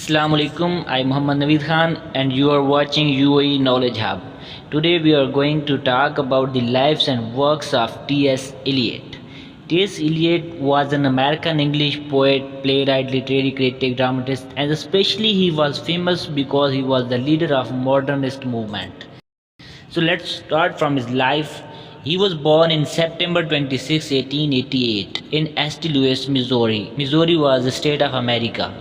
Assalamu alaikum. I'm Muhammad Naveed Khan and you are watching UAE Knowledge Hub. Today we are going to talk about the lives and works of T.S. Eliot. T.S. Eliot was an American English poet, playwright, literary critic, dramatist, and especially he was famous because he was the leader of modernist movement. So let's start from his life. He was born in September 26, 1888 in St. Louis, Missouri. Missouri was a state of America.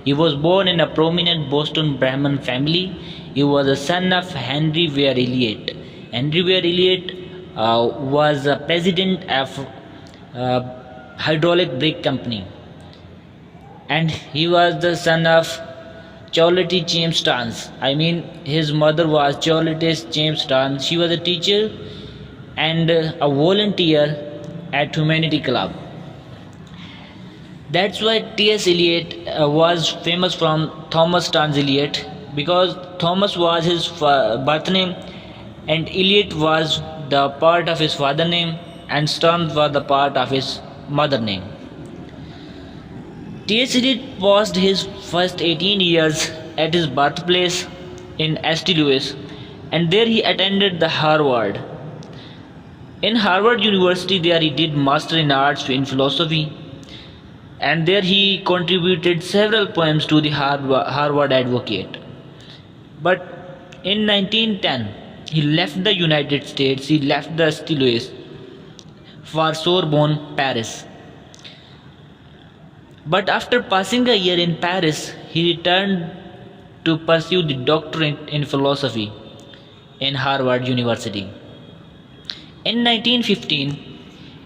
He was born in a prominent Boston Brahmin family. He was a son of Henry Ware Eliot. Henry Ware Eliot was a president of Hydraulic Brake Company, and he was the son of Charlotte James Stans. His mother was Charlotte James Stans. She was a teacher and a volunteer at Humanity Club. That's why T.S. Eliot was famous from Thomas Stans Eliot, because Thomas was his birth name and Eliot was the part of his father name and Stans was the part of his mother name. T.S. Eliot passed his first 18 years at his birthplace in St. Louis, and there he attended the Harvard. In Harvard University, there he did Master in Arts in Philosophy, and there he contributed several poems to the Harvard Advocate. But in 1910, he left the United States, he left the St. Louis for Sorbonne, Paris. But after passing a year in Paris, he returned to pursue the doctorate in philosophy in Harvard University. In 1915,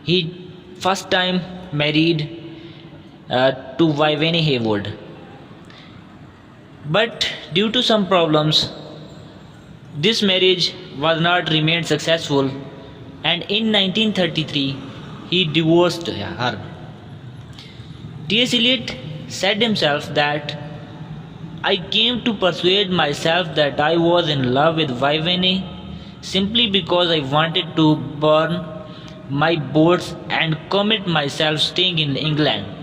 he first time married to Vivienne Haywood. But due to some problems, this marriage was not remained successful, and in 1933 he divorced her. T.S. Eliot said himself that I came to persuade myself that I was in love with Vivienne simply because I wanted to burn my boats and commit myself staying in England.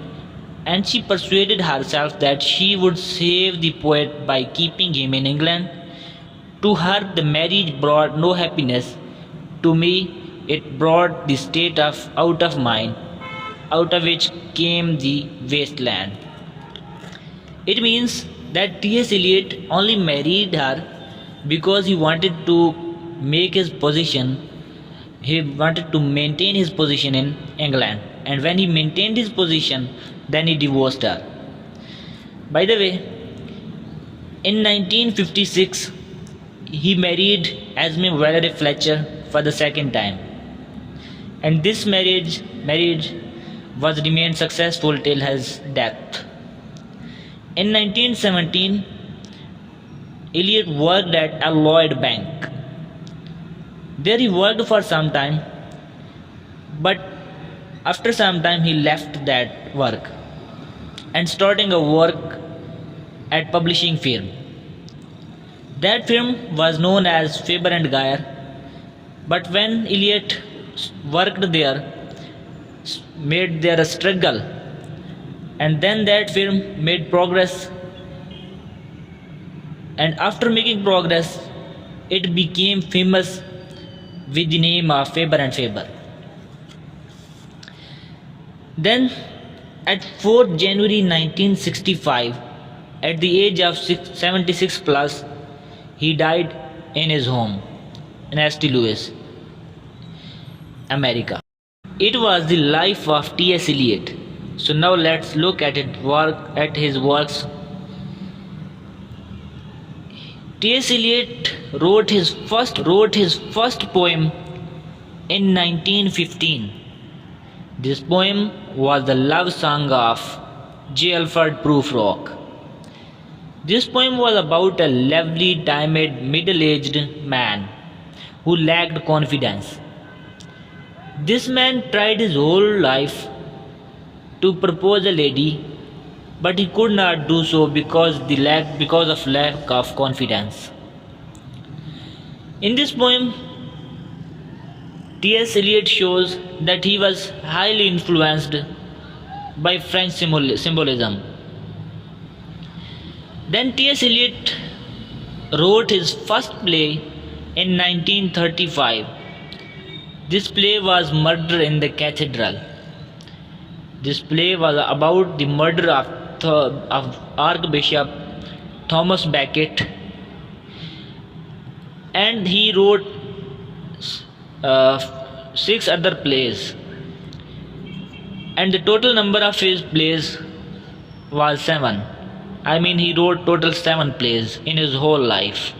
And she persuaded herself that she would save the poet by keeping him in England. To her, the marriage brought no happiness. To me, it brought the state of out of mind, out of which came the wasteland. It means that T.S. Eliot only married her because he wanted to make his position, he wanted to maintain his position in England, and when he maintained his position, then he divorced her. By the way, in 1956, he married Esme Valerie Fletcher for the second time, and this marriage was remained successful till his death. In 1917, Eliot worked at a Lloyd Bank. There he worked for some time, but after some time he left that work and starting a work at publishing firm. That firm was known as Faber and Geyer, but when Eliot worked there, made there a struggle, and then that firm made progress, and after making progress, it became famous with the name of Faber and Faber. Then at 4th January 1965, at the age of 76 plus, he died in his home in St. Louis, America. It was the life of T.S. Eliot. So now let's look at his works. T.S. Eliot wrote his first poem in 1915. This poem was the love song of J. Alfred Prufrock. This poem was about a lovely, timid, middle-aged man who lacked confidence. This man tried his whole life to propose a lady, but he could not do so because of lack of confidence. In this poem, T.S. Eliot shows that he was highly influenced by French symbolism. Then T.S. Eliot wrote his first play in 1935. This play was Murder in the Cathedral. This play was about the murder of Archbishop Thomas Becket, and he wrote 6 other plays, and the total number of his plays was 7. I mean, he wrote total 7 plays in his whole life.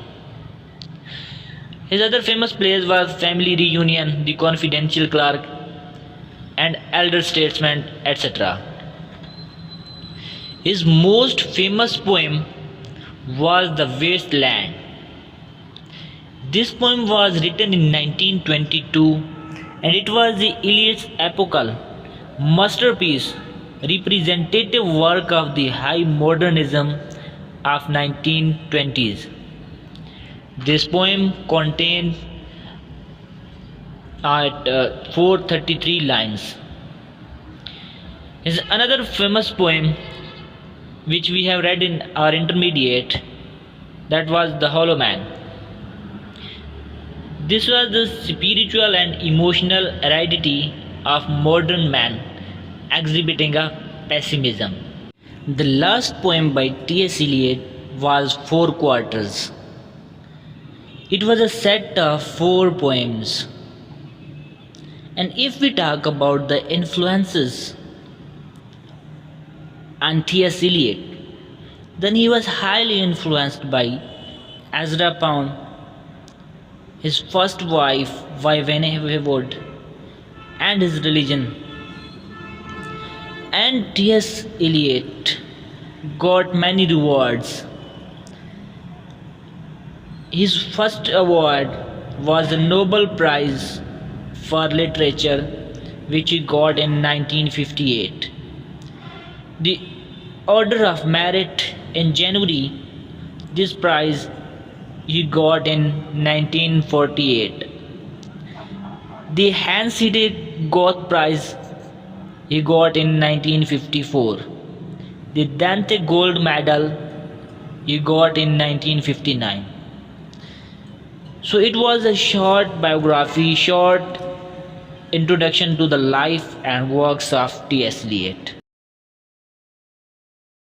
His other famous plays was Family Reunion, The Confidential Clerk, and Elder Statesman, etc. His most famous poem was The Waste Land. This poem was written in 1922, and it was the Eliot's epochal masterpiece, representative work of the high modernism of 1920s. This poem contained 433 lines. Is another famous poem which we have read in our intermediate, that was The Hollow Man. This was the spiritual and emotional aridity of modern man, exhibiting a pessimism. The last poem by T.S. Eliot was 4 Quarters. It was a set of 4 poems. And if we talk about the influences on T.S. Eliot, then he was highly influenced by Ezra Pound, his first wife, Vivienne Haywood, and his religion. And T.S. Eliot got many rewards. His first award was the Nobel Prize for Literature, which he got in 1958. The Order of Merit in January, this prize he got in 1948. The Hans Hede Goethe Prize he got in 1954. The Dante Gold Medal he got in 1959. So it was a short biography, short introduction to the life and works of T.S. Eliot.